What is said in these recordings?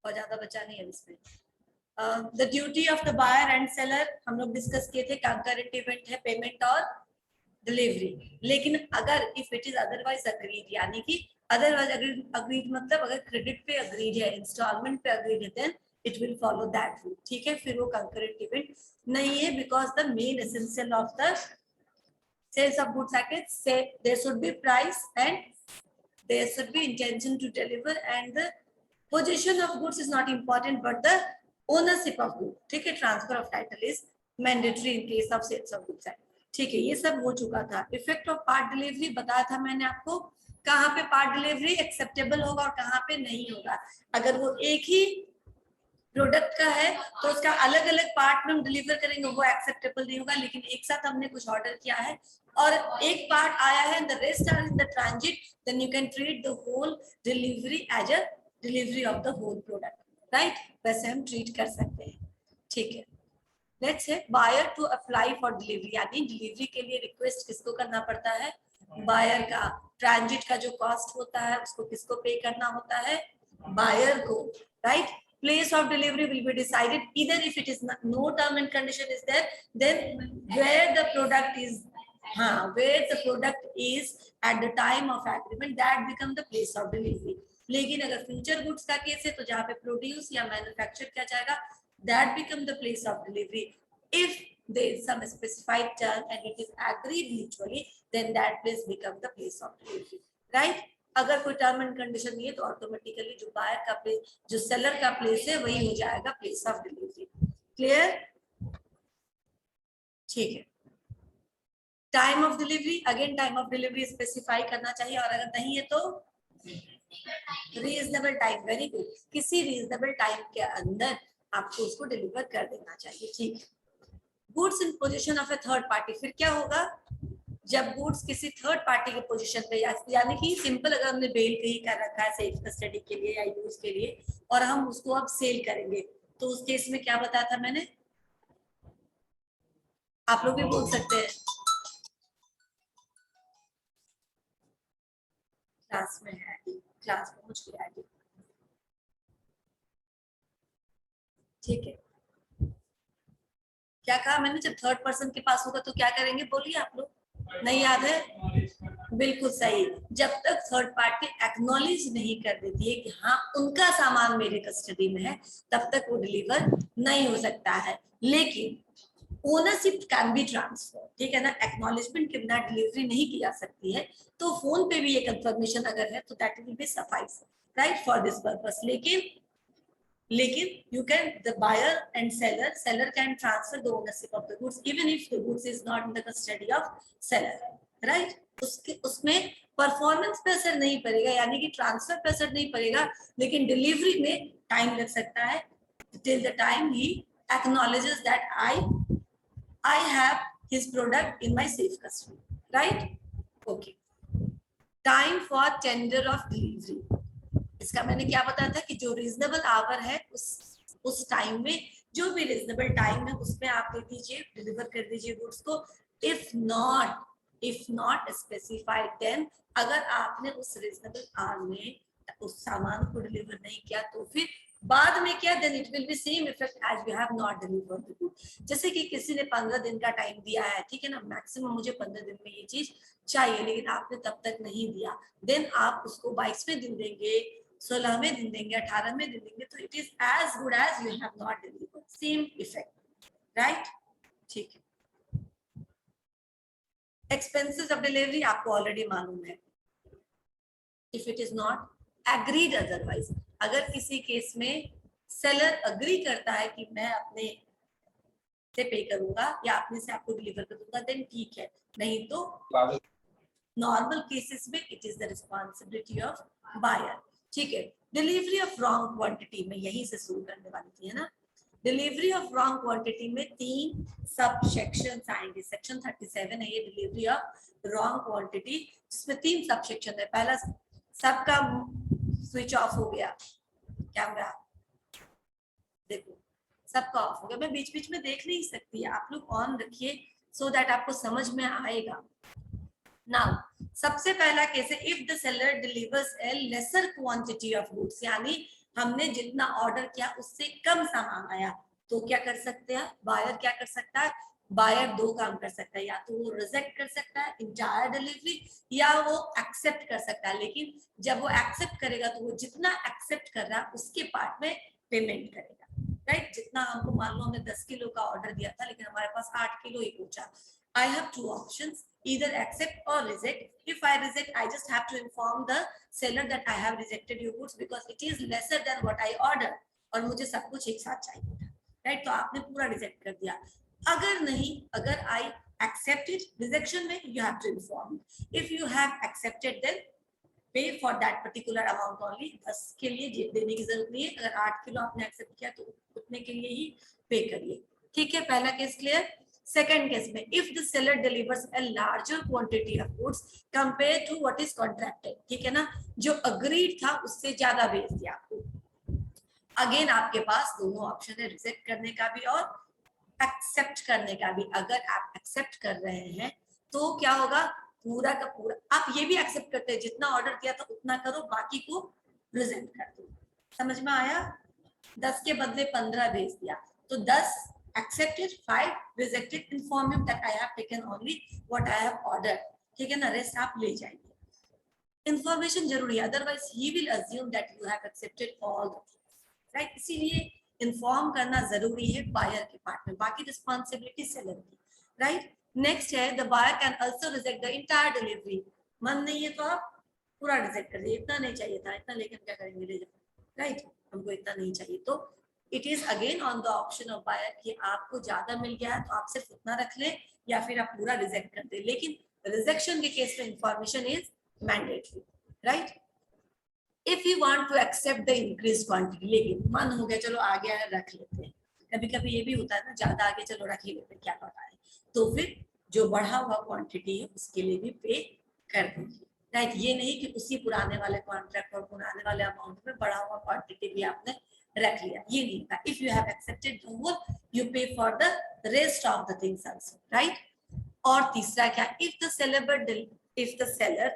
और ज्यादा बचा नहीं है इसमें। The duty of the buyer and seller हम लोग डिस्कस किए थे, कंकरेंट इवेंट है पेमेंट और डिलीवरी। लेकिन अगर if it is otherwise agreed, यानी कि अदरवाइज अग्रीड मतलब अगर क्रेडिट पे अग्रीड है, इंस्टॉलमेंट पे अग्रीड है, then it will follow that rule. ठीक है, फिर वो कंकरेंट इवेंट नहीं है, because the main essential of the sales of goods package say there should be price and there should be intention to deliver, and the position of goods is not important but the ownership of goods। ठीक है, transfer of title is mandatory in case of sales of goods. ठीक है, ये सब हो चुका था। Effect of part delivery बताया था मैंने आपको, कहाँ पे पार्ट डिलीवरी एक्सेप्टेबल होगा और कहाँ पे नहीं होगा। अगर वो एक ही प्रोडक्ट का है तो उसका अलग अलग पार्ट में हम डिलीवर करेंगे, वो एक्सेप्टेबल नहीं होगा। लेकिन एक साथ हमने कुछ ऑर्डर किया है और एक पार्ट आया है, the rest are in the transit, then you can treat the whole delivery as a delivery of the whole product, right? वैसे हम ट्रीट कर सकते हैं। ठीक है, let's say buyer to apply for delivery, यानी डिलीवरी के लिए रिक्वेस्ट किसको करना पड़ता है? बायर का। ट्रांजिट का जो कॉस्ट होता है उसको किसको पे करना होता है? बायर को, right? Place of delivery will be decided either if it is not, no term and condition is there, then where the product is, where the product is at the time of agreement, that become the place of delivery। लेकिन अगर future goods का case है तो जहाँ पे produce या manufacture किया जाएगा, that become the place of delivery। If there is some specified term and it is agreed mutually, then that place become the place of delivery, right? अगर कोई टर्म एंड कंडीशन नहीं है तो automatically जो buyer का place, जो seller का place है, वही हो जाएगा प्लेस ऑफ डिलीवरी। क्लियर? ठीक है। Time of delivery, again time of delivery specify करना चाहिए, और अगर नहीं है तो रीजनेबल टाइम। वेरी गुड, किसी रीजनेबल टाइम के अंदर आपको उसको डिलीवर कर देना चाहिए। ठीक। Goods in position of A third party, फिर क्या होगा जब गुड्स किसी थर्ड पार्टी के पोजीशन पे, यानी कि सिंपल अगर हमने बेल कहीं कर रखा है सेल्फ कस्टडी के लिए या यूज के लिए, और हम उसको अब सेल करेंगे, तो उस केस में क्या बताया था मैंने? आप लोग भी बोल सकते हैं, क्लास में है, क्लास में मुझ गया। ठीक है, क्या कहा मैंने? जब थर्ड पर्सन के पास होगा तो क्या करेंगे, बोलिए आप लोग, नहीं याद है? बिल्कुल सही, जब तक थर्ड पार्टी एक्नॉलेज नहीं कर देती है कि हाँ उनका सामान मेरे कस्टडी में है, तब तक वो डिलीवर नहीं हो सकता है। लेकिन ओनरशिप कैन बी ट्रांसफर, ठीक है ना? एक्नॉलेजमेंट के बिना डिलीवरी नहीं की जा सकती है, तो फोन पे भी ये कंफर्मेशन अगर है तो that will B suffice, right, for this purpose. लेकिन you can, the buyer and seller can transfer the ownership of the goods even if the goods is not in the custody of seller, right? उसमें performance पे असर नहीं पड़ेगा, यानी कि transfer पे असर नहीं पड़ेगा, लेकिन डिलीवरी में टाइम लग सकता है till the time he acknowledges that I have his product in my safe custody, right? Okay, time for tender of delivery, इसका मैंने क्या बताया था कि जो रीजनेबल आवर है उस टाइम में, जो भी रीजनेबल टाइम है उसमें आप दे दीजिए, डिलीवर कर दीजिए गुड्स को। इफ नॉट स्पेसिफाइड, देन अगर आपने उस रीजनेबल आवर में उस सामान को डिलीवर नहीं किया तो फिर बाद में क्या, then it will be same effect as you have not delivered the good. जैसे कि किसी ने 15 दिन का टाइम दिया है, ठीक है ना, मैक्सिमम मुझे 15 दिन में ये चीज चाहिए, लेकिन आपने तब तक नहीं दिया, देन आप उसको 22वें दिन देंगे, 16वें दिन देंगे, 18वें दिन देंगे, तो it is as good as you have not delivered, same effect, right? ठीक है। एक्सपेंसेस ऑफ डिलीवरी आपको ऑलरेडी मालूम है, if it is not agreed otherwise, अगर किसी केस में सेलर अग्री करता है कि मैं अपने से पे करूंगा या अपने से आपको डिलीवर कर दूंगा, देन ठीक है, नहीं तो नॉर्मल केसेस में it is the responsibility of buyer. ठीक है, डिलीवरी ऑफ रॉन्ग क्वांटिटी में यहीं से शुरू करने वाली थी, है ना? डिलीवरी ऑफ रॉन्ग क्वांटिटी में 3 सब सेक्शंस आएंगे। सेक्शन 37 है ये, डिलीवरी ऑफ रॉन्ग क्वांटिटी, जिसमें 3 सब सेक्शन है। पहला, सबका स्विच ऑफ हो गया कैमरा, देखो सबका ऑफ हो गया, मैं बीच बीच में देख नहीं सकती, आप लोग ऑन रखिए सो दैट आपको समझ में आएगा। नाउ सबसे पहला केस है, if the seller delivers A laser quantity of goods, यानी हमने जितना ऑर्डर किया उससे कम सामान आया, तो क्या कर सकते हैं, बायर क्या कर सकता है, बायर दो काम कर सकता है, या तो वो रिजेक्ट कर सकता है इंटायर डिलीवरी, या वो एक्सेप्ट कर सकता है। लेकिन जब वो एक्सेप्ट करेगा तो वो जितना एक्सेप्ट कर रहा है उसके पार्ट में पेमेंट करेगा, राइट। जितना हमको, मान लो हमने 10 किलो का ऑर्डर दिया था लेकिन हमारे पास 8 किलो ही पहुंचा, I have two options, either accept or reject. If I reject, I just have to inform the seller that I have rejected your goods because it is lesser than what I ordered, और मुझे सब कुछ एक साथ चाहिए था, right. तो आपने पूरा रिजेक्ट कर दिया। अगर नहीं, अगर I accepted, rejection में you have to inform. If you have accepted, then pay for that particular amount only. 10 के लिए देने की जरूरत नहीं है, अगर 8 किलो आपने एक्सेप्ट किया तो उतने के लिए ही पे करिए, ठीक है। पहला केस क्लियर। सेकंड केस में, if the seller delivers a larger quantity of goods compare to what is contracted, ठीक है ना, जो अग्रीड था उससे ज्यादा भेज दिया आपको। अगेन आपके पास दोनों ऑप्शन है, रिजेक्ट करने का भी और एक्सेप्ट करने का भी। अगर आप एक्सेप्ट कर रहे हैं तो क्या होगा, पूरा का पूरा आप ये भी एक्सेप्ट करते हैं, जितना ऑर्डर किया था उतना करो, बाकी को रिजेक्ट कर दो। समझ में आया? 10 के बदले 15 भेज दिया, तो 10 accepted, 5 rejected. Inform him that I have taken only what I have ordered, ठीक है ना, रेस्ट आप ले जाएंगे। इंफॉर्मेशन जरूरी है, otherwise he will assume that you have accepted all the things, right? इसीलिए इन्फॉर्म करना जरूरी है बायर के पार्ट में, बाकी रिस्पॉन्सिबिलिटी सेलर की, राइट। नेक्स्ट है, the buyer can also reject the entire delivery. मन नहीं है तो आप पूरा रिजेक्ट कर दीजिए, इतना नहीं चाहिए था, इतना लेकर क्या करेंगे, ले जाओ, राइट, हमको इतना नहीं चाहिए। तो it is again on the option of buyer कि आपको ज्यादा मिल गया है तो आप सिर्फ उतना रख लें या फिर आप पूरा रिजेक्ट कर दें। लेकिन रिजेक्शन के केस में information is mandatory, right. If you want to accept the increase quantity, लेकिन मन हो गया चलो आ गया है रख लेते हैं, कभी कभी ये भी होता है ना, ज्यादा आगे चलो रख ही लेते हैं, क्या पता है, तो फिर जो बढ़ा हुआ क्वांटिटी है उसके लिए भी पे कर दीजिए, राइट। ये नहीं कि उसी पुराने वाले कॉन्ट्रैक्ट और पुराने वाले अमाउंट में बढ़ा हुआ क्वांटिटी भी आपने रख लिया, ये नहीं था। If you have accepted the whole, you pay for the rest of the things also, right. और तीसरा क्या, if the seller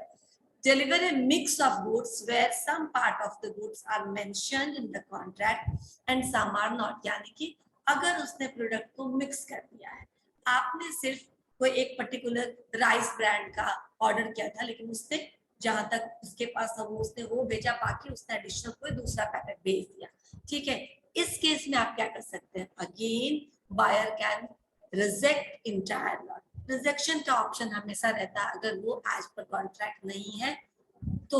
deliver a mix of goods where some part of the goods are mentioned in the contract and some are not, यानी कि अगर उसने product को mix कर दिया है, आपने सिर्फ कोई एक पर्टिकुलर राइस ब्रांड का ऑर्डर किया था लेकिन उसने जहां तक उसके पास था वो उसने वो भेजा, बाकी उसने एडिशनल कोई दूसरा पैकेट भेज दिया, ठीक है। इस केस में आप क्या कर सकते हैं, again buyer can reject entire lot. Rejection का ऑप्शन हमेशा रहता है अगर वो एज पर कॉन्ट्रैक्ट नहीं है तो,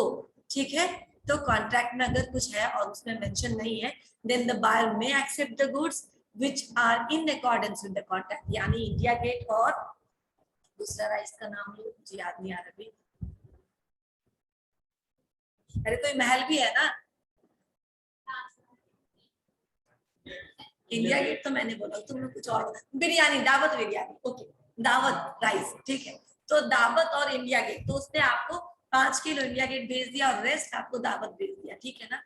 ठीक है। तो कॉन्ट्रैक्ट में अगर कुछ है और उसमें मेंशन नहीं है, then the buyer may accept the goods which are in accordance with the contract, यानी इंडिया गेट और दूसरा राइस का नाम लो, मुझे याद नहीं आ रहा अभी, अरे कोई महल भी है ना, इंडिया गेट तो मैंने बोला, तुमने कुछ और, बिरयानी, दावत बिरयानी, ओके, दावत राइस, ठीक है। तो दावत और इंडिया गेट, तो उसने आपको 5 किलो इंडिया गेट भेज दिया और रेस्ट आपको दावत भेज दिया, ठीक है ना।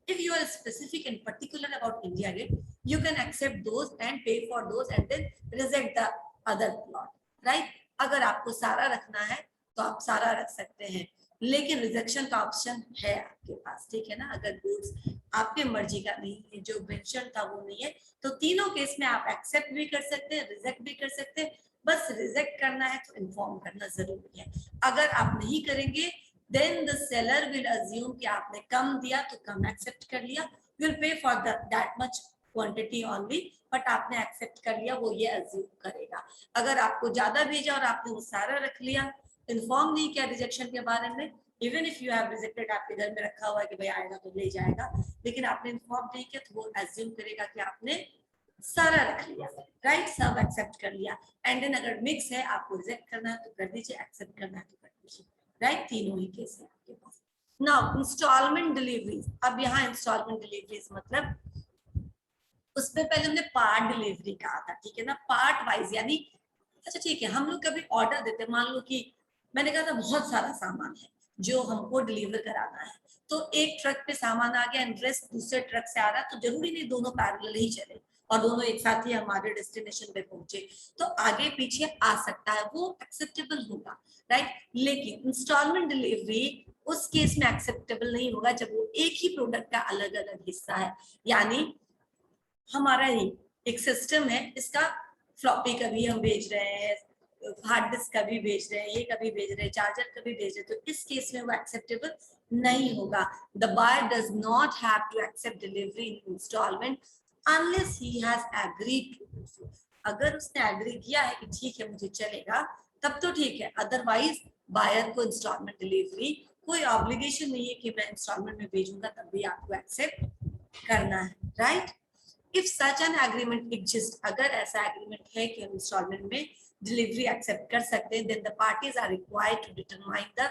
If you are specific and particular about India Gate, you can accept those and pay for those and then reject the other plot, right? अगर आपको सारा रखना है तो आप सारा रख सकते हैं, लेकिन रिजेक्शन का ऑप्शन है आपके पास, ठीक है ना। अगर गुड्स आपके मर्जी का नहीं है, जो मेंशन था वो नहीं है, तो तीनों केस में आप एक्सेप्ट भी कर सकते हैं, रिजेक्ट भी कर सकते हैं। बस रिजेक्ट करना है तो इन्फॉर्म करना जरूरी है। अगर आप नहीं करेंगे then the seller will assume कि आपने कम दिया तो कम एक्सेप्ट कर लिया, will pay for that much quantity only, but आपने एक्सेप्ट कर लिया, वो ये अज्यूम करेगा। अगर आपको ज्यादा भेजा और आपने वो सारा रख लिया, इन्फॉर्म नहीं किया रिजेक्शन के बारे में, even if you have rejected, आपके घर में रखा हुआ है कि भाई आएगा तो ले जाएगा, लेकिन आपने इन्फॉर्म नहीं किया तो वो अज्यूम करेगा कि आपने सारा रख लिया, राइट, सब एक्सेप्ट कर लिया। एंड देन अगर मिक्स है, आपको रिजेक्ट करना है तो कर दीजिए, एक्सेप्ट करना है तो कर दीजिए, राइट। तीनों ही केस है आपके पास। नाउ इंस्टॉलमेंट डिलीवरीज, अब यहाँ इंस्टॉलमेंट डिलीवरीज मतलब उसमें पहले हमने पार्ट डिलीवरी कहा था, ठीक है ना, पार्ट वाइज, यानी अच्छा ठीक है, हम लोग कभी ऑर्डर देते, मान लो कि मैंने कहा था बहुत सारा सामान है जो हमको डिलीवर कराना है, तो एक ट्रक पे सामान आ गया एंड रेस्ट दूसरे ट्रक से आ रहा है, तो जरूरी नहीं दोनों पैरेलल ही चले और दोनों एक साथ ही हमारे डेस्टिनेशन पे पहुंचे, तो आगे पीछे आ सकता है, वो एक्सेप्टेबल होगा, राइट। लेकिन इंस्टॉलमेंट डिलीवरी उस केस में एक्सेप्टेबल नहीं होगा जब वो एक ही प्रोडक्ट का अलग अलग हिस्सा है। यानी हमारा ही एक सिस्टम है, इसका फ्लॉपी कभी हम भेज रहे हैं, हार्ड डिस्क कभी भेज रहे हैं, ये कभी भेज रहे हैं, चार्जर कभी भेज रहे हैं, तो इस केस में वो एक्सेप्टेबल नहीं होगा। The buyer does not have to accept delivery in instalment unless he has agreed to do. अगर उसने एग्री किया है कि ठीक है मुझे चलेगा, तब तो ठीक है, अदरवाइज बायर को इंस्टॉलमेंट डिलीवरी कोई ऑब्लिगेशन नहीं है कि मैं इंस्टॉलमेंट में भेजूंगा, तब भी आपको एक्सेप्ट करना है, right. If such an agreement exist, अगर ऐसा एग्रीमेंट है कि हम इंस्टॉलमेंट में डिलीवरी एक्सेप्ट कर सकते हैं, then the parties are required to determine the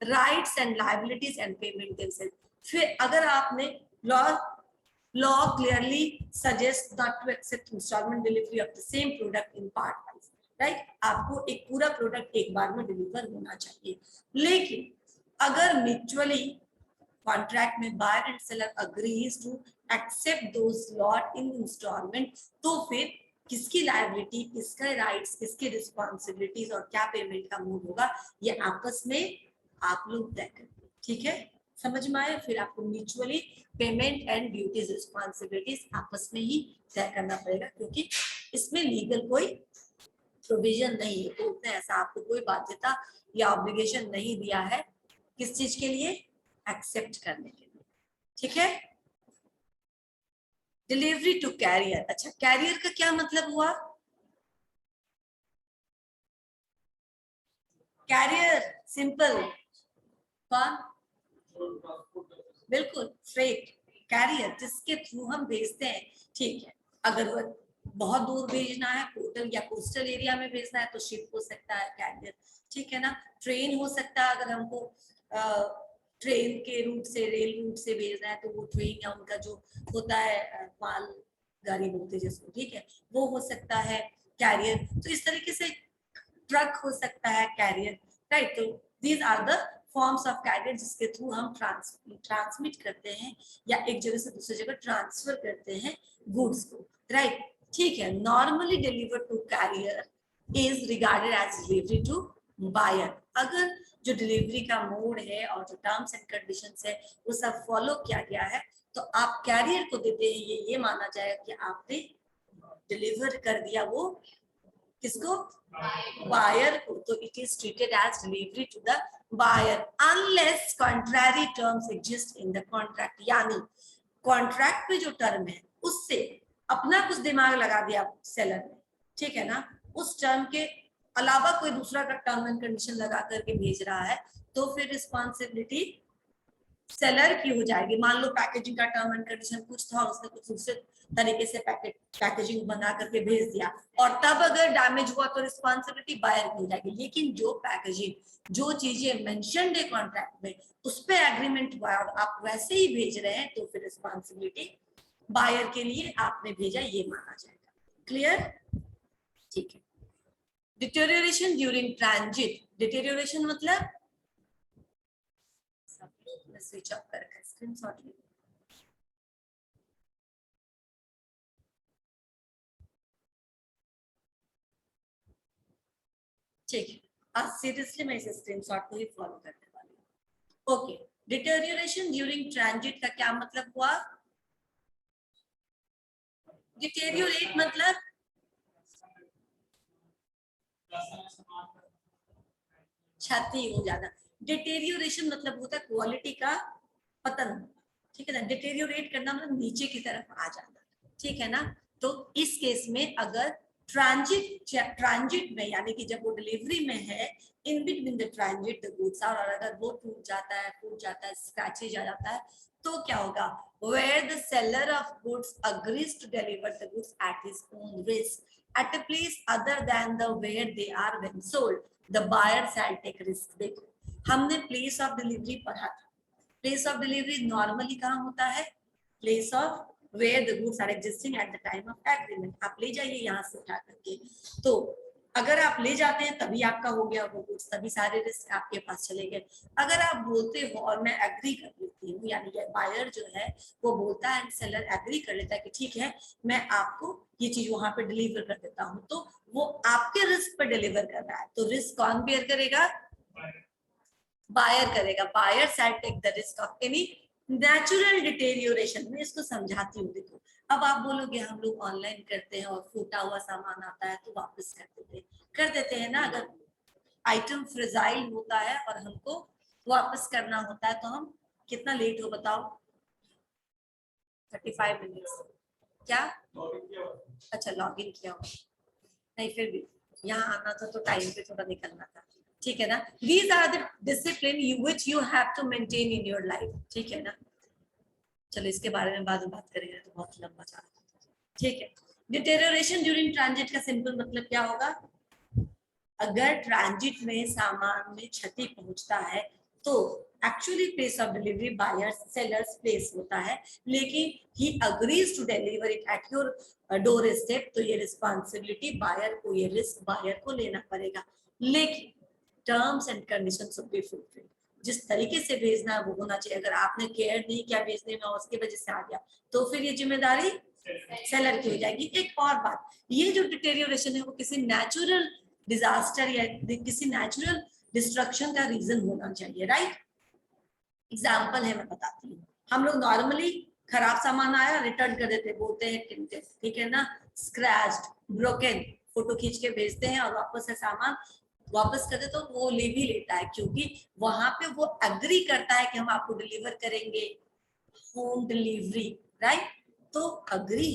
rights and liabilities and payment themselves. फिर अगर आपने law clearly suggest not to accept instalment delivery of the same product in part wise, right, आपको एक पूरा product एक बार में deliver होना चाहिए। लेकिन अगर म्यूचुअली कॉन्ट्रैक्ट में buyer and seller agrees to accept those lot in instalment, तो फिर किसकी लायबिलिटी, किसका राइट्स, किसकी रिस्पॉन्सिबिलिटीज और क्या पेमेंट का मोड होगा, ये आपस में आप लोग तय करेंगे, ठीक है, समझ में आए। फिर आपको mutually payment and duties responsibilities आपस में ही तय करना पड़ेगा, क्योंकि इसमें लीगल कोई प्रोविजन नहीं है, कोर्ट ने ऐसा आपको कोई बाध्यता या ऑब्लिगेशन नहीं दिया है किस चीज के लिए, एक्सेप्ट करने के लिए, ठीक है। डिलीवरी टू कैरियर, अच्छा कैरियर का क्या मतलब हुआ, कैरियर सिंपल, कौन, बिल्कुल फ्रेट, कैरियर जिसके थ्रू हम भेजते हैं, ठीक है। अगर वो बहुत दूर भेजना है, पोर्टल या कोस्टल एरिया में भेजना है, तो शिप हो सकता है कैरियर, ठीक है ना। ट्रेन हो सकता है, अगर हमको ट्रेन के रूट से, रेल रूट से भेजना है, तो वो ट्रेन या उनका जो होता है माल गाड़ी बोलते हैं जिसको, ठीक है, वो हो सकता है कैरियर। तो इस तरीके से ट्रक हो सकता है कैरियर, राइट। तो these are the forms of carrier जिसके थ्रू हम ट्रांसमिट करते हैं या एक जगह से दूसरी जगह ट्रांसफर करते हैं गुड्स को, राइट, ठीक है। Normally deliver to carrier is regarded as delivery to buyer. अगर जो डिलीवरी का मोड है और जो टर्म्स एंड कंडीशंस है वो सब फॉलो किया गया है, तो आप कैरियर को देते हैं ये माना जाएगा कि आपने डिलीवर कर दिया वो किसको, बायर को, तो it is treated as delivery to the buyer unless contrary terms exist in the contract. यानी कॉन्ट्रैक्ट में जो टर्म है उससे अपना कुछ दिमाग लगा दिया सेलर ने, ठीक है ना, उस टर्म के अलावा कोई दूसरा का टर्म एंड कंडीशन लगा करके भेज रहा है, तो फिर रिस्पॉन्सिबिलिटी सेलर की हो जाएगी। मान लो पैकेजिंग का टर्म एंड कंडीशन कुछ था, उसने कुछ दूसरे तरीके से पैकेजिंग बना करके भेज दिया, और तब अगर डैमेज हुआ तो रिस्पॉन्सिबिलिटी बायर की हो जाएगी। लेकिन जो पैकेजिंग, जो चीजें मेंशन्ड है कॉन्ट्रैक्ट में, उस पे एग्रीमेंट हुआ और आप वैसे ही भेज रहे हैं, तो फिर रिस्पॉन्सिबिलिटी बायर के लिए आपने भेजा ये माना जाएगा। क्लियर, ठीक है। डिटेरियोरेशन ड्यूरिंग ट्रांजिट, डिटेरियोरेशन मतलब स्विच ऑफ करके स्क्रीनशॉट ले, ठीक है। आज सीरियसली मैं इस स्क्रीनशॉट को ही फॉलो करने वाली हूँ। ओके, डिटेरियोरेशन ड्यूरिंग ट्रांजिट का क्या मतलब हुआ, डिटेरियोरेट मतलब क्षति हो जाना, डिटेरियोरेशन मतलब होता है क्वालिटी का पतन, ठीक है ना। डिटेरियोरेट करना मतलब नीचे की तरफ आ जाना, ठीक है ना। तो इस केस में अगर ट्रांजिट में, यानी कि जब वो डिलीवरी में है, in between the transit the goods, और अगर वो टूट जाता है, फूट जाता है, स्क्रैचेज आ जाता है, तो क्या होगा, where the seller of goods agrees to deliver the goods at his own risk at a place other than the where they are when sold, the buyer shall take risk। देखो हमने place of delivery पढ़ा था, place of delivery normally कहाँ होता है, place of where the goods are existing at the time of agreement. आप ले जाइए यहाँ से उठा करके, तो अगर आप ले जाते हैं तभी आपका हो गया वो गुड्स, तभी सारे रिस्क आपके पास चले गए। अगर आप बोलते हो और मैं एग्री कर लेती हूँ, यानी कि बायर जो है वो बोलता है एंड सेलर एग्री कर लेता है कि ठीक है मैं आपको ये चीज वहां पे डिलीवर कर देता हूँ, तो वो आपके रिस्क पे डिलीवर कर रहा है, तो रिस्क कौन बेयर करेगा, बायर करेगा, buyer side take the risk of any natural deterioration. मैं इसको समझाती हूँ। देखो अब आप बोलोगे हम लोग ऑनलाइन करते हैं और फूटा हुआ सामान आता है तो वापस कर देते हैं ना। अगर आइटम फ्रेजाइल होता है और हमको वापस करना होता है तो हम कितना लेट हो बताओ? 35 मिनट्स। क्या? अच्छा लॉग इन किया हो, नहीं फिर भी यहाँ आना था तो टाइम पे थोड़ा निकलना था, ठीक है ना। These are the discipline which you have to maintain in your life, ठीक है ना। चलो इसके बारे में बाद में बात करेंगे तो बहुत लंबा जा रहा है, ठीक है। डिटेरियोरेशन ड्यूरिंग ट्रांजिट का सिंपल मतलब क्या होगा? अगर ट्रांजिट में सामान में क्षति पहुंचता है तो actually place of delivery buyers sellers place होता है, लेकिन he agrees to deliver it at your doorstep, तो ये रिस्पॉन्सिबिलिटी बायर को, ये रिस्क बायर को लेना पड़ेगा। लेकिन terms and conditions should be fulfilled. जिस तरीके से भेजना है वो होना चाहिए। अगर आपने केयर नहीं किया भेजने में और उसकी वजह से आ गया तो फिर ये जिम्मेदारी सेलर की हो जाएगी। एक और बात, ये जो डिटेरियोरेशन है वो किसी नेचुरल डिजास्टर या किसी नेचुरल डिस्ट्रक्शन का रीजन होना चाहिए, राइट। एग्जाम्पल है, मैं बताती हूँ। हम लोग नॉर्मली खराब सामान आया रिटर्न कर देते, बोलते हैं ठीक है ना, स्क्रैच्ड, ब्रोकन, फोटो खींच के भेजते हैं और वापस से सामान वापस कर दे तो वो ले भी लेता है, क्योंकि वहां पे वो एग्री करता है कि हम आपको डिलीवर करेंगे, होम डिलीवरी, राइट। तो अग्री,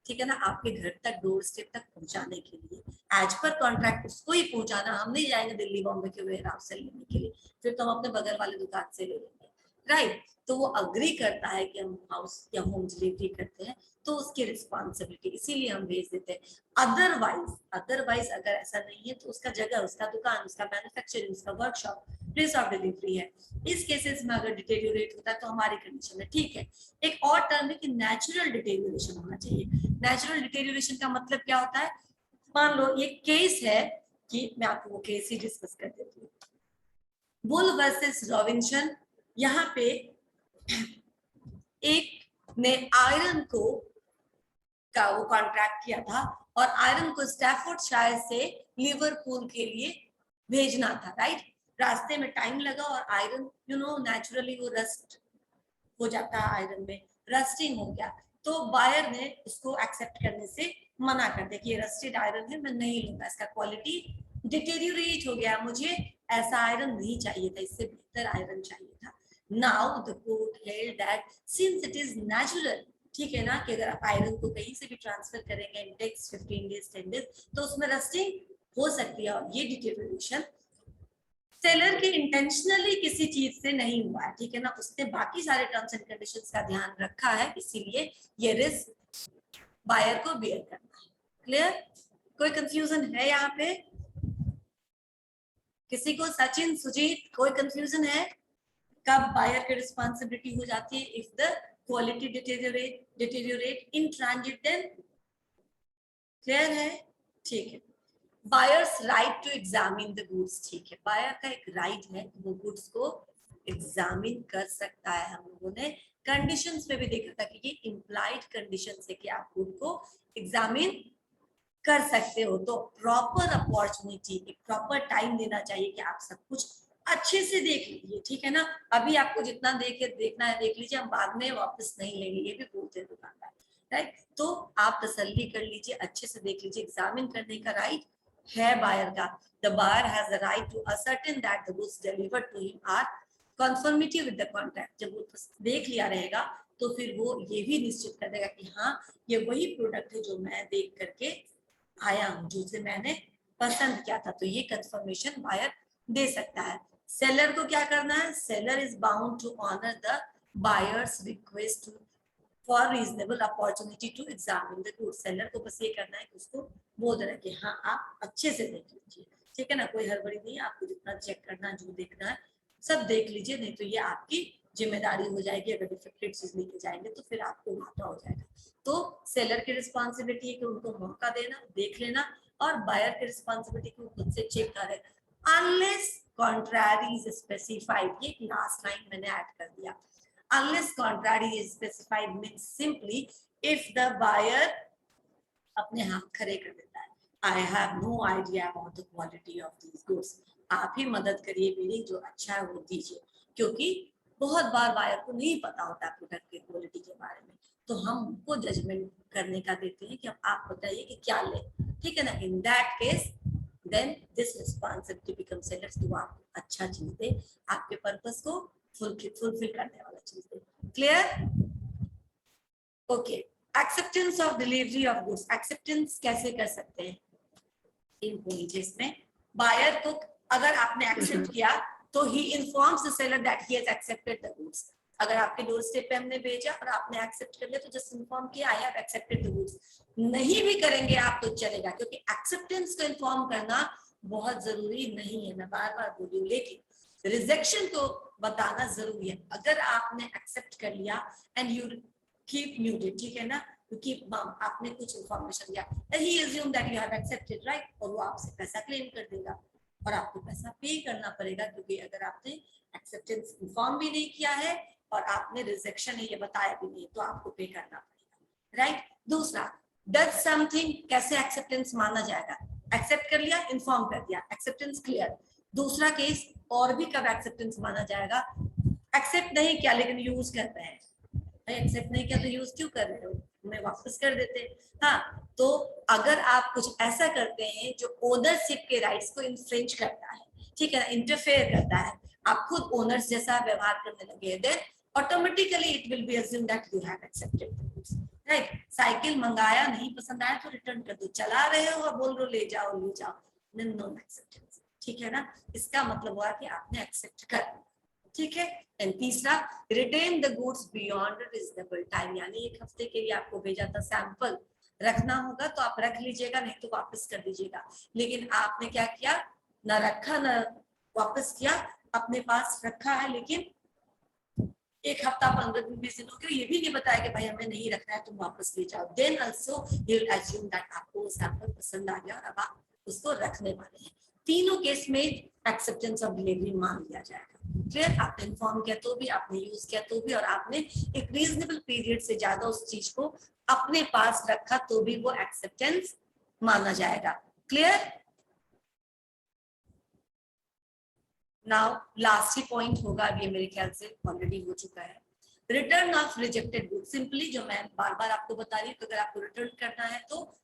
ठीक है ना, आपके घर तक डोर स्टेप तक पहुंचाने के लिए एज पर कॉन्ट्रैक्ट उसको ही पहुंचाना। हम नहीं जाएंगे दिल्ली बॉम्बे के वेयर हाउस से लेने के लिए, फिर तो हम अपने बगल वाले दुकान से ले लेंगे, राइट। तो वो अग्री करता है कि हम हाउस या होम डिलीवरी करते हैं तो उसकी रिस्पॉन्सिबिलिटी, इसीलिए हम भेज देते हैं। अदरवाइज अगर ऐसा नहीं है तो उसका जगह, उसका दुकान, उसका मैन्युफैक्चरिंग, उसका वर्कशॉप प्लेस ऑफ डिलीवरी है। इस केसेस में अगर डिटेरियोरेट होता है तो हमारी कंडीशन में ठीक है। एक और टर्म है कि नेचुरल डिटेरियोरेशन होना चाहिए। नेचुरल डिटेरियोरेशन का मतलब क्या होता है? मान लो ये केस है कि मैं आपको वो केस ही डिस्कस कर देती हूँ। बुल वर्सेस रॉबिन्सन, यहाँ पे एक ने आयरन को का वो कॉन्ट्रैक्ट किया था और आयरन को स्टैफोर्डशायर से लिवरपूल के लिए भेजना था, राइट। रास्ते में टाइम लगा और आयरन नेचुरली वो रस्ट हो जाता है, आयरन में रस्टिंग हो गया। तो बायर ने उसको एक्सेप्ट करने से मना कर दिया कि ये रस्टेड आयरन है, मैं नहीं लूंगा, इसका क्वालिटी डिटेरियोरेट हो गया, मुझे ऐसा आयरन नहीं चाहिए था, इससे बेहतर आयरन चाहिए था। Now the court held that since it is natural, ठीक है ना, कि अगर आप आयरन को कहीं से भी ट्रांसफर करेंगे इन टेक्स 15 डेज 10 डेज तो उसमें रस्टिंग हो सकती है, और ये डिटेरियोरेशन सेलर के इंटेंशनली किसी चीज से नहीं हुआ है, ठीक है ना, उसने बाकी सारे टर्म्स एंड कंडीशंस का ध्यान रखा है, इसीलिए ये रिस्क बायर को बेयर करना है। क्लियर? कोई कंफ्यूजन है यहाँ पे किसी को? सचिन, सुजीत, कोई कंफ्यूजन है? कब बायर की रिस्पॉन्सिबिलिटी हो जाती है? If the quality deteriorate in transit, then clear है? ठीक है। Buyer's right to examine the goods, ठीक है, बायर का एक राइट है, वो गुड्स को एग्जामिन कर सकता है। हम लोगों ने कंडीशंस में भी देखा था कि ये इम्प्लाइड कंडीशंस है कि आप गुड को एग्जामिन कर सकते हो। तो प्रॉपर अपॉर्चुनिटी, एक प्रॉपर टाइम देना चाहिए कि आप सब कुछ अच्छे से देख लीजिए, ठीक है ना। अभी आपको जितना देखना है देख लीजिए, हम बाद में वापस नहीं लेंगे, ये भी बोलते हैं दुकानदार, राइट। तो आप तसल्ली कर लीजिए, अच्छे से देख लीजिए, एग्जामिन करने का राइट है बायर का। The buyer has the right to ascertain that the goods delivered to him are conformity with the contract. जब वो देख लिया रहेगा तो फिर वो ये भी निश्चित कर देगा कि हाँ ये वही प्रोडक्ट है जो मैं देख करके आया हूँ, जिसे मैंने पसंद किया था, तो ये कंफर्मेशन बायर दे सकता है। सेलर को क्या करना है? Seller is bound to honour the buyer's request for reasonable opportunity to examine the goods. Seller को बस ये करना है कि उसको बोल देना कि हाँ आप अच्छे से देख लीजिए, ठीक है ना, कोई हड़बड़ी नहीं है, आपको जितना चेक करना जो देखना है सब देख लीजिए, नहीं तो ये आपकी जिम्मेदारी हो जाएगी। अगर डिफेक्टेड चीज लेके जाएंगे तो फिर आपको घाटा हो जाएगा। तो सेलर की रिस्पॉन्सिबिलिटी है कि उनको मौका देना, देख लेना, और बायर की रिस्पॉन्सिबिलिटी कि वो खुद से चेक करे, अनलेस contrary is specified। ये लास्ट लाइन मैंने ऐड कर दिया, unless contrary is specified means simply if the buyer अपने हाथ खड़े कर देता है, I have no idea about the quality of these goods, आप ही मदद करिए मेरी, जो अच्छा है वो दीजिए, क्योंकि बहुत बार बायर को नहीं पता होता प्रोडक्ट की क्वालिटी के बारे में, तो हम उनको जजमेंट करने का देते हैं कि अब आप बताइए कि क्या ले, ठीक है ना। In that case then this responsibility become sellers, तो आप अच्छा चीज दे, आपके पर्पस को फुलफिल करने वाला चीज दे। Clear? Okay. Acceptance of delivery of goods, acceptance कैसे कर सकते हैं इन पॉइंट्स में? बायर को अगर आपने एक्सेप्ट किया तो he informs the seller that he has accepted the goods. अगर आपके डोर स्टेप पे हमने भेजा और आपने एक्सेप्ट कर लिया तो जस्ट इन्फॉर्म किया I have accepted the goods. नहीं भी करेंगे आप तो चलेगा, क्योंकि एक्सेप्टेंस को इन्फॉर्म करना बहुत जरूरी नहीं है, मैं बार बार बोली हूँ, लेकिन रिजेक्शन को बताना जरूरी है। अगर आपने एक्सेप्ट कर लिया एंड यू कीप म्यूटेड, ठीक है ना, you keep mum, आपने कुछ इंफॉर्मेशन दिया, he assume that you have accepted, right, और वो आपसे पैसा क्लेम कर देगा और आपको पैसा पे करना पड़ेगा, क्योंकि अगर आपने एक्सेप्टेंस इन्फॉर्म भी नहीं किया है और आपने रिजेक्शन है ये बताया भी नहीं, तो आपको पे करना पड़ेगा, राइट। दूसरा, डज समथिंग, कैसे एक्सेप्टेंस माना जाएगा? एक्सेप्ट कर लिया, इन्फॉर्म कर दिया, एक्सेप्टेंस क्लियर। दूसरा केस और भी कब एक्सेप्टेंस माना जाएगा? एक्सेप्ट नहीं किया लेकिन यूज कर रहे हैं, एक्सेप्ट नहीं किया तो यूज क्यों कर रहे हो, मैं वापस कर देते। हाँ, तो अगर आप कुछ ऐसा करते हैं जो ओनरशिप के राइट्स को इन्फ्रिंज करता है, ठीक है ना, इंटरफेयर करता है, आप खुद ओनर्स जैसा व्यवहार करने लगे, then automatically it will be assume that you have accepted the goods, right. Cycle मंगाया, नहीं पसंद आया तो रिटर्न कर दो, चला रहे हो और बोल रहे हो ले जाओ ले जाओ, नो एक्सेप्टेंस, ठीक है ना। इसका मतलब हुआ कि आपने एक्सेप्ट कर, ठीक है। एंड तीसरा, retain the goods beyond reasonable time, यानी एक हफ्ते के लिए आपको भेजा था सैंपल, रखना होगा तो आप रख लीजिएगा, नहीं तो वापस कर दीजिएगा। लेकिन आपने क्या किया, ना रखा ना वापस किया, अपने पास रखा है लेकिन एक हफ्ता 15 दिन 20 दिन हो गए, ये भी नहीं बताया कि भाई हमें नहीं रखना है, तुम वापस ले जाओ, then also he will assume that आपको वो सैंपल पसंद आ गया और अब आप उसको रखने वाले हैं। तीनों केस में एक्सेप्टेंस ऑफ डिलीवरी मान लिया जाएगा। क्लियर? आपने इन्फॉर्म किया तो भी, आपने यूज किया तो भी, और आपने एक रीजनेबल पीरियड से ज्यादा उस चीज को अपने पास रखा तो भी वो एक्सेप्टेंस माना जाएगा। क्लियर? नाउ लास्ट ही पॉइंट होगा, अब ये मेरे ख्याल से ऑलरेडी हो चुका है, return of rejected good. Simply जो मैं बार बार आपको बता रही हूँ, तो अगर आपको रिटर्न करना है तो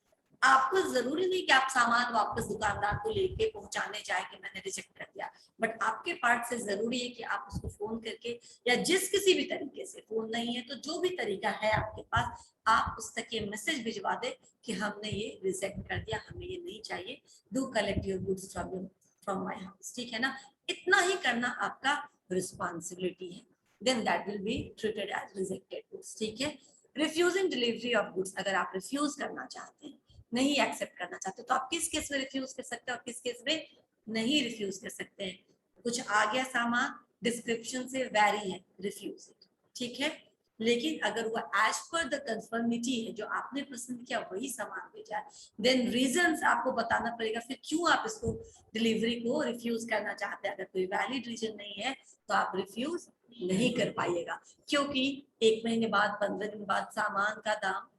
आपको जरूरी नहीं कि आप सामान वापस दुकानदार को लेके पहुंचाने जाए कि मैंने रिजेक्ट कर दिया, बट आपके पार्ट से जरूरी है कि आप उसको फोन करके या जिस किसी भी तरीके से, फोन नहीं है तो जो भी तरीका है आपके पास, आप उस तक ये मैसेज भिजवा दे कि हमने ये रिजेक्ट कर दिया, हमें ये नहीं चाहिए, do collect your goods from my house, ठीक है ना। इतना ही करना आपका रिस्पॉन्सिबिलिटी है, then that will be treated as rejected goods, ठीक है। रिफ्यूजिंग डिलीवरी ऑफ गुड्स, अगर आप रिफ्यूज करना चाहते हैं, नहीं एक्सेप्ट करना चाहते, तो आप किस केस में रिफ्यूज कर सकते हैं और किस केस में नहीं रिफ्यूज कर सकते हैं? कुछ आ गया सामान, डिस्क्रिप्शन से वैरी है, रिफ्यूज, ठीक है। लेकिन अगर वो एज पर द कंफर्मिटी है, जो आपने पसंद किया वही सामान भेजा है, देन रीजंस आपको बताना पड़ेगा फिर क्यों आप इसको डिलीवरी को रिफ्यूज करना चाहते हैं। अगर कोई वैलिड रीजन नहीं है तो आप रिफ्यूज नहीं कर पाइएगा, क्योंकि 1 महीने बाद 15 दिन बाद सामान का दाम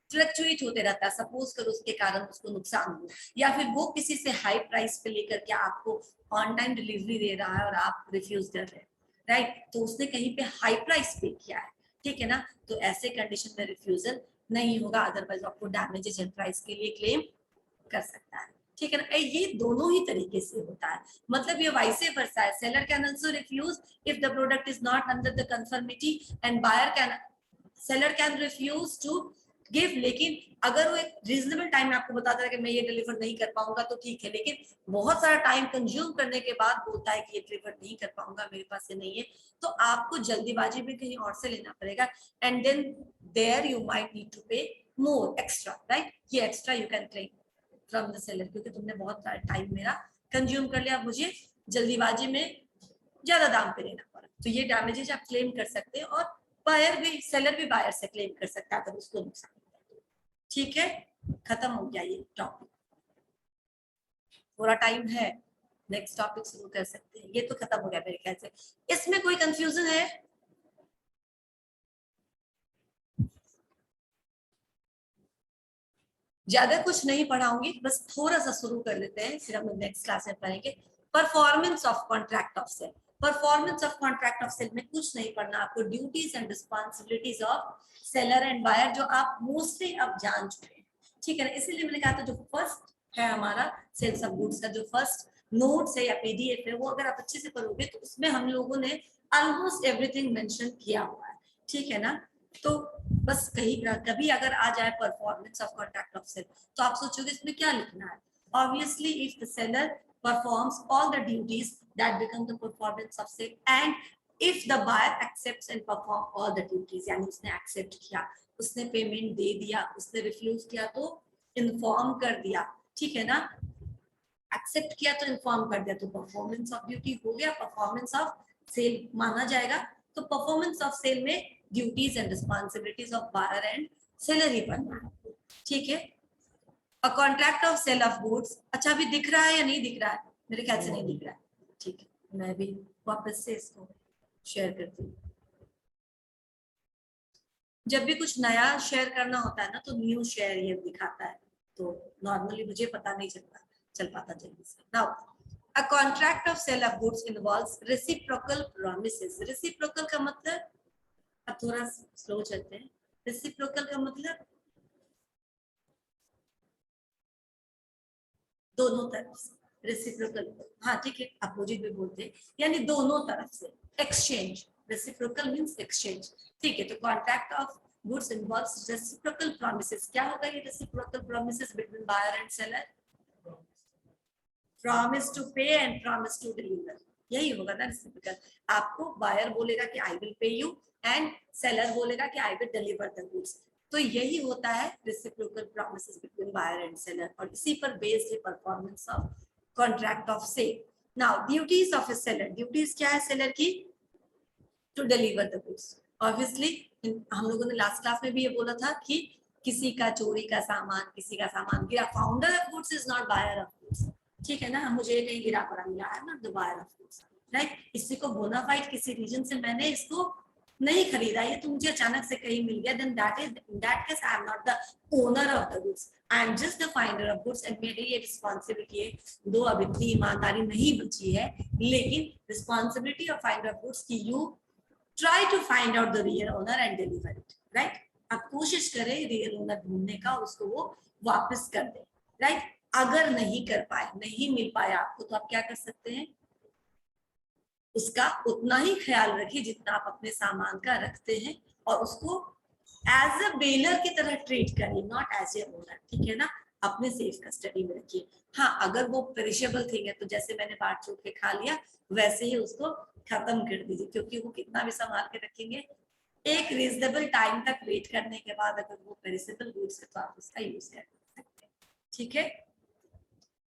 फ्लक्चुएट होते रहता है। सपोज करो उसके कारण उसको नुकसान हो, या फिर वो किसी से हाई प्राइस पे लेकर के आपको ऑन टाइम डिलीवरी दे रहा है और आप रिफ्यूज कर रहे हैं, राइट, तो उसने कहीं पे हाई प्राइस पे किया है, ठीक है ना। तो ऐसे कंडीशन में रिफ्यूजल नहीं होगा, अदरवाइज आपको डैमेजेस एंड प्राइस के लिए क्लेम कर सकता है, ठीक है ना। ये दोनों ही तरीके से होता है, मतलब ये वाइसे वर्सा है। Seller can also refuse if the product is not under the conformity, and buyer can, seller can refuse to give, लेकिन अगर वो एक रीजनेबल टाइम में आपको बताता है कि मैं ये डिलीवर नहीं कर पाऊंगा तो ठीक है, लेकिन बहुत सारा टाइम कंज्यूम करने के बाद बोलता है कि ये डिलीवर नहीं कर पाऊंगा, मेरे पास ये नहीं है, तो आपको जल्दीबाजी में कहीं और से लेना पड़ेगा, and then there you might need to pay more extra, right. ये extra you can claim from the seller, क्योंकि तुमने बहुत सारा टाइम मेरा कंज्यूम कर लिया, मुझे जल्दीबाजी में ज्यादा दाम पे लेना पड़ा, तो ये डैमेजेस आप क्लेम कर सकते हैं, और बायर भी, सेलर भी बायर से क्लेम कर सकता है अगर उसको नुकसान, ठीक है। खत्म हो गया ये टॉपिक, थोड़ा टाइम है, नेक्स्ट टॉपिक शुरू कर सकते हैं। ये तो खत्म हो गया मेरे ख्याल से, इसमें कोई कंफ्यूजन है? ज्यादा कुछ नहीं पढ़ाऊंगी, बस थोड़ा सा शुरू कर लेते हैं, फिर हम नेक्स्ट क्लास में पढ़ेंगे। Performance of contract of sale. Performance of contract of sale में कुछ नहीं पढ़ना आपको, duties and responsibilities of seller and buyer जो आप मोस्टली अब जान चुके हैं, ठीक है ना। इसीलिए मैंने कहा था जो फर्स्ट है हमारा सेल्स ऑफ गुड्स का जो फर्स्ट नोट्स है या पीडीएफ है, वो अगर आप अच्छे से करोगे तो उसमें हम लोगों ने ऑलमोस्ट एवरीथिंग मेंशन किया हुआ है, ठीक है ना। तो बस कहीं कभी अगर आ जाए performance of contract of sale तो आप सोचोगे इसमें क्या लिखना है। Obviously if the seller performs all the duties that become the performance of sale, and if the buyer accepts and perform all the duties, यानी उसने एक्सेप्ट किया, उसने पेमेंट दे दिया, उसने रिफ्यूज किया तो इन्फॉर्म कर दिया, ठीक है ना। एक्सेप्ट किया तो इन्फॉर्म कर दिया, तो परफॉर्मेंस ऑफ ड्यूटी हो गया, परफॉर्मेंस ऑफ सेल माना जाएगा। तो परफॉर्मेंस ऑफ सेल में duties and responsibilities of buyer and seller ही बनना है, ठीक है। A contract of sale of goods, अच्छा अभी दिख रहा है या नहीं दिख रहा है? मेरे ख्याल से नहीं दिख रहा है, ठीक है। मैं भी वापस से इसको शेयर करती हूँ। जब भी कुछ नया शेयर करना होता है ना तो न्यू शेयर ये दिखाता है, तो नॉर्मली मुझे पता नहीं चल पाता जल्दी से। Now a contract of sale of goods involves reciprocal promises. Reciprocal का मतलब, अब थोड़ा स्लो चलते हैं। रेसिप्रोकल का मतलब दोनों तरफ से, रेसिप्रोकल, हाँ ठीक है, अपोजिट भी बोलते हैं, यानी दोनों तरफ से एक्सचेंज। रेसिप्रोकल मींस एक्सचेंज, ठीक है। तो contract of goods involves reciprocal promises. क्या होगा ये reciprocal promises between buyer and seller? Promise to pay and promise to deliver, यही होगा ना रेसिप्रोकल। आपको बायर बोलेगा कि I will pay you, and seller बोलेगा कि I will deliver the goods. तो यही होता है reciprocal promises between buyer and seller, और इसी पर बेस्ड है performance of contract of sale. Now duties of A seller, duties क्या है सेलर की? To deliver the goods. Obviously हम लोगों ने लास्ट क्लास में भी ये बोला था कि किसी का चोरी का सामान, किसी का सामान गिरा, founder of goods is not buyer of goods, ठीक है ना। मुझे कहीं गिरा पड़ा मिला है ना, the buyer of goods, right. इसी को बोनाफाइड किसी रीजन से मैंने इसको नहीं खरीदा, ये तो मुझे अचानक से कहीं मिल गया, then that is, in that case I am not the owner of the goods, I am just the finder of goods, and मेरी ये रिस्पॉन्सिबिलिटी है। दो अब इतनी ईमानदारी नहीं बची है, लेकिन responsibility of finder of goods की you try to find out the real owner and deliver it, right? आप कोशिश करें रियल ओनर ढूंढने का, उसको वो वापस कर दे, राइट। अगर नहीं कर पाए, नहीं मिल पाया आपको, तो आप क्या कर सकते हैं? उसका उतना ही ख्याल रखिए जितना आप अपने सामान का रखते हैं, और उसको एज अ बेलर की तरह ट्रीट करिए, नॉट एज ए ओनर, ठीक है ना। अपने सेफ कस्टडी में रखिए। हाँ, अगर वो पेरिशेबल थिंग है तो जैसे मैंने बांट चूट के खा लिया, वैसे ही उसको खत्म कर दीजिए, क्योंकि वो कितना भी संभाल के रखेंगे, एक रीजनेबल टाइम तक वेट करने के बाद अगर वो पेरिशेबल गुड्स है तो आप उसका यूज कर सकते हैं, ठीक है।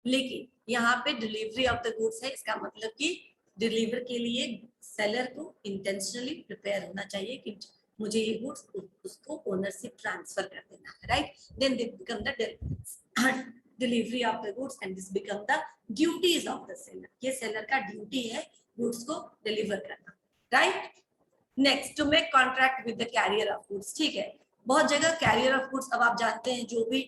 लेकिन यहाँ पे डिलीवरी ऑफ द गुड्स है, इसका मतलब कि डिलीवर के लिए सेलर को इंटेंशनली प्रिपेयर होना चाहिए कि मुझे ये गुड्स उसको ओनरशिप ट्रांसफर कर देना है, right. Then they become the delivery of the goods and this become the duties of the seller. ये सेलर का ड्यूटी है गुड्स को डिलीवर करना, right. Next, to make contract with the carrier of goods, ठीक है। बहुत जगह career of goods, अब आप जानते हैं जो भी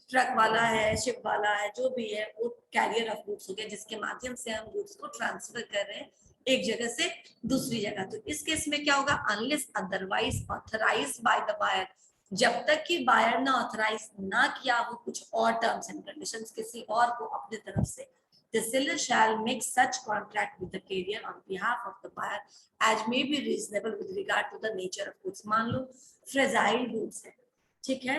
ट्रक वाला है, शिप वाला है, जो भी है, वो कैरियर ऑफ गुड्स हो गया, जिसके माध्यम से हम गुड्स को ट्रांसफर कर रहे हैं एक जगह से दूसरी जगह। तो इस केस में क्या होगा? Unless otherwise authorized by the buyer, जब तक कि बायर ने ऑथराइज ना किया हो कुछ और टर्म्स एंड कंडीशंस किसी और को अपने तरफ से, the seller shall make such contract with the carrier on behalf of the buyer as may be reasonable with regard to the nature of goods। मान लो फ्रेजाइल गुड्स है, ठीक है।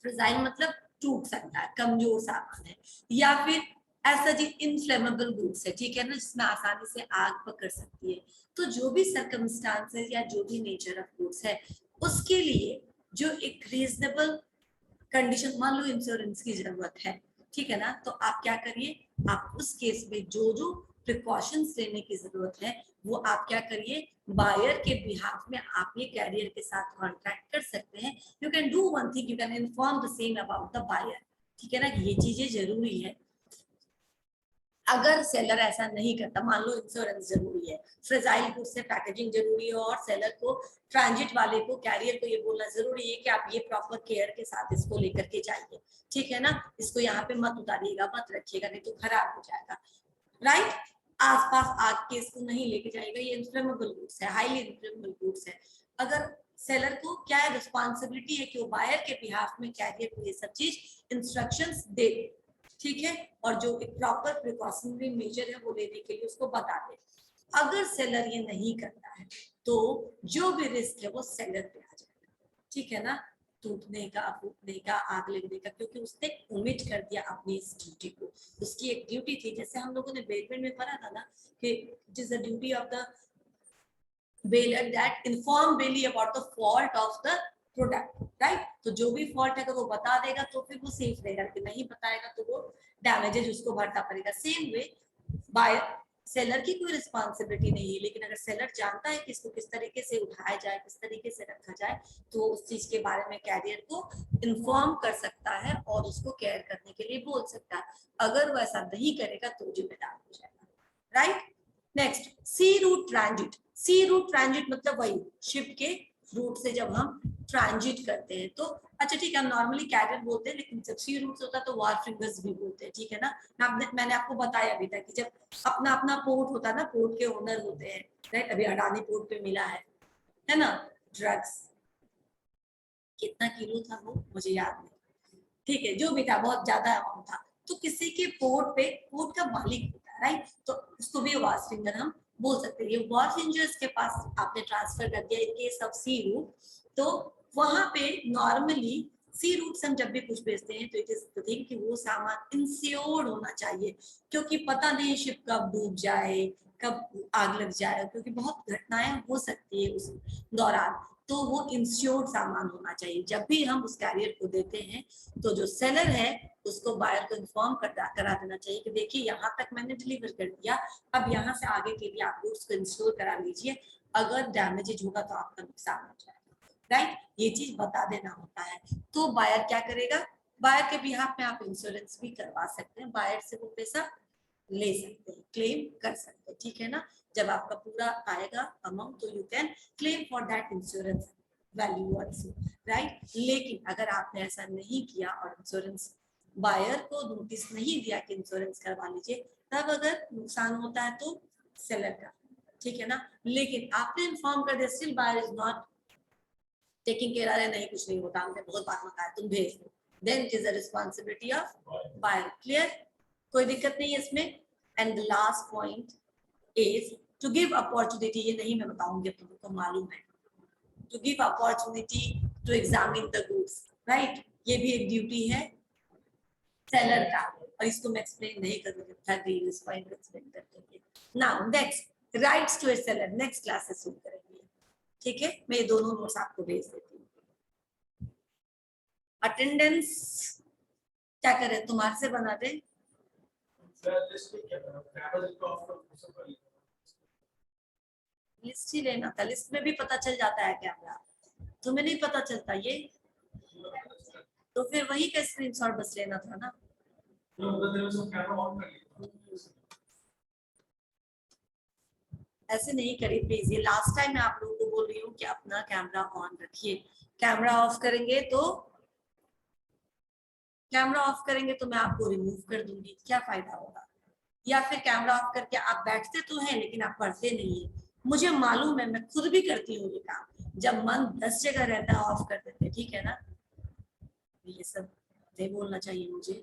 फ्रेजाइल मतलब टूट सकता है, कमजोर सामान है, या फिर ऐसा जी इनफ्लेमेबल गुड्स है, ठीक है ना, जिसमें आसानी से आग पकड़ सकती है। तो जो भी सर्कमस्टांसेस या जो भी नेचर ऑफ गुड्स है, उसके लिए जो एक रीजनेबल कंडीशन, मान लो इंश्योरेंस की जरूरत है, ठीक है ना, तो आप क्या करिए, आप उस केस में जो जो प्रिकॉशंस लेने की जरूरत है वो आप क्या करिए, बायर के बिहाफ में आप ये कैरियर के साथ कॉन्ट्रैक्ट कर सकते हैं। You can do one thing, you can inform the same about the buyer, ठीक है ना, ये चीजें जरूरी है। अगर सेलर ऐसा नहीं करता, मान लो इंश्योरेंस जरूरी है, फ्रेजाइल गुड्स से पैकेजिंग जरूरी है, और सेलर को, ट्रांजिट वाले को, कैरियर को ये बोलना जरूरी है कि आप ये प्रॉपर केयर के साथ इसको लेकर के जाइए, ठीक है ना, इसको यहाँ पे मत उतारिएगा, मत रखिएगा, नहीं तो खराब हो जाएगा, राइट। आसपास आग के इसको नहीं लेके जाएगा, ये इन्फ्लेमेबल गुड्स है, हाईली इन्फ्लेमेबल गुड्स है। अगर सेलर को क्या है, रिस्पॉन्सिबिलिटी है कि वो बायर के बिहाफ में कैरियर को ये सब चीज इंस्ट्रक्शंस दे, ठीक है, और जो एक प्रॉपर प्रिकॉशनरी मेजर है वो लेने के लिए उसको बता दे। अगर सेलर ये नहीं करता है तो जो भी रिस्क है वो सेलर पे आ जाएगा, ठीक है ना, टूटने का, फूटने का, आग लगने का, क्योंकि उसने ओमिट कर दिया अपनी इस ड्यूटी को। उसकी एक ड्यूटी थी, जैसे हम लोगों ने बेलमेंट में पढ़ा था ना कि it is the duty of the baler that inform bailey about the fault of the product, right. तो जो भी फॉल्ट है तो वो बता देगा, तो फिर वो सेफ रहेगा, कि नहीं बताएगा तो वो डैमेजेस उसको भरना पड़ेगा। सेम वे बाय सेलर की कोई रिस्पॉन्सिबिलिटी नहीं है, लेकिन अगर सेलर जानता है कि इसको किस तरीके से उठाया जाए, किस तरीके से रखा जाए, तो उस चीज के बारे में कैरियर को इन्फॉर्म कर सकता है और उसको केयर करने के लिए बोल सकता है। अगर वो ऐसा नहीं करेगा तो जिम्मेदार हो जाएगा, राइट। नेक्स्ट, सी रूट ट्रांजिट। सी रूट ट्रांजिट मतलब वही शिप के रूट से जब हम ट्रांजिट करते हैं तो, अच्छा ठीक है, हम नॉर्मली कैरियर बोलते हैं, लेकिन जब सी रूट होता है तो वार फिंगर्स भी बोलते हैं, ठीक है ना। मैंने आपको बताया भी था कि जब अपना अपना पोर्ट होता है ना, पोर्ट के ओनर होते हैं, राइट। अभी अडानी पोर्ट पे मिला है ना ड्रग्स, कितना किलो था वो मुझे याद नहीं, ठीक है, जो भी था बहुत ज्यादा अमाउंट था, तो किसी के पोर्ट पे, पोर्ट का मालिक होता है, राइट, तो उसको भी वार फिंगर हम बोल सकते हैं। ये वार फिंगर्स के पास आपने ट्रांसफर कर दिया in case of sea route, तो वहां पे नॉर्मली सी रूट हम जब भी कुछ बेचते हैं तो इट इज द थिंग कि वो सामान इंश्योर्ड होना चाहिए, क्योंकि पता नहीं शिप कब डूब जाए, कब आग लग जाए, क्योंकि बहुत घटनाएं हो सकती है उस दौरान, तो वो इंश्योर्ड सामान होना चाहिए। जब भी हम उस कैरियर को देते हैं तो जो सेलर है उसको बायर को इन्फॉर्म करा देना चाहिए कि देखिए यहाँ तक मैंने डिलीवर कर दिया, अब यहाँ से आगे के लिए आप उसको इंश्योर करा लीजिए, अगर डैमेजेज होगा तो आपका नुकसान हो जाएगा, राइट। ये चीज बता देना होता है। तो बायर क्या करेगा, बायर के बिहाफ में आप इंश्योरेंस भी करवा सकते हैं, बायर से वो पैसा ले सकते हैं, क्लेम कर सकते हैं, ठीक है ना। जब आपका पूरा आएगा अमाउंट तो you can claim for that insurance value also, right. लेकिन अगर आपने ऐसा नहीं किया और इंश्योरेंस बायर को नोटिस नहीं दिया कि इंश्योरेंस करवा लीजिए, तब अगर नुकसान होता है तो सेलर का, ठीक है ना। लेकिन आपने इन्फॉर्म कर दिया, still buyer is not taking care, अरे नहीं कुछ नहीं होता, हमने बहुत बार मंगाया, तुम भेज दो, then it is the responsibility of buyer. Clear, कोई दिक्कत नहीं है इसमें। And the last point is to give opportunity, ये नहीं मैं बताऊंगी, तुम लोग को मालूम है, to give opportunity to examine the goods, right. ये भी एक ड्यूटी है सेलर का, और इसको मैं एक्सप्लेन नहीं करूंगी, थर्ड इस पॉइंट को एक्सप्लेन करके। Now next, rights to a seller, next class से शुरू करेंगे, ठीक है। मैं ये दोनों नोट्स आपको भेज देती हूँ। अटेंडेंस क्या करें, तुम्हारे से बना दे, लिस्ट ही लेना था, लिस्ट में भी पता चल जाता है कैमरा, तुम्हें नहीं पता चलता ये, तो फिर वही का स्क्रीनशॉट बस लेना था ना। ऐसे नहीं करी प्लीज, ये लास्ट टाइम मैं आप लोगों को बोल रही हूँ कि अपना कैमरा ऑन रखिए, कैमरा ऑफ करेंगे तो, कैमरा ऑफ करेंगे तो मैं आपको रिमूव कर दूंगी, क्या फायदा होगा। या फिर कैमरा ऑफ करके आप बैठते तो हैं लेकिन आप पढ़ते नहीं है, मुझे मालूम है, मैं खुद भी करती हूँ ये काम, जब मन 10 जगह रहता है ऑफ कर देते, ठीक है ना। ये सब नहीं बोलना चाहिए मुझे।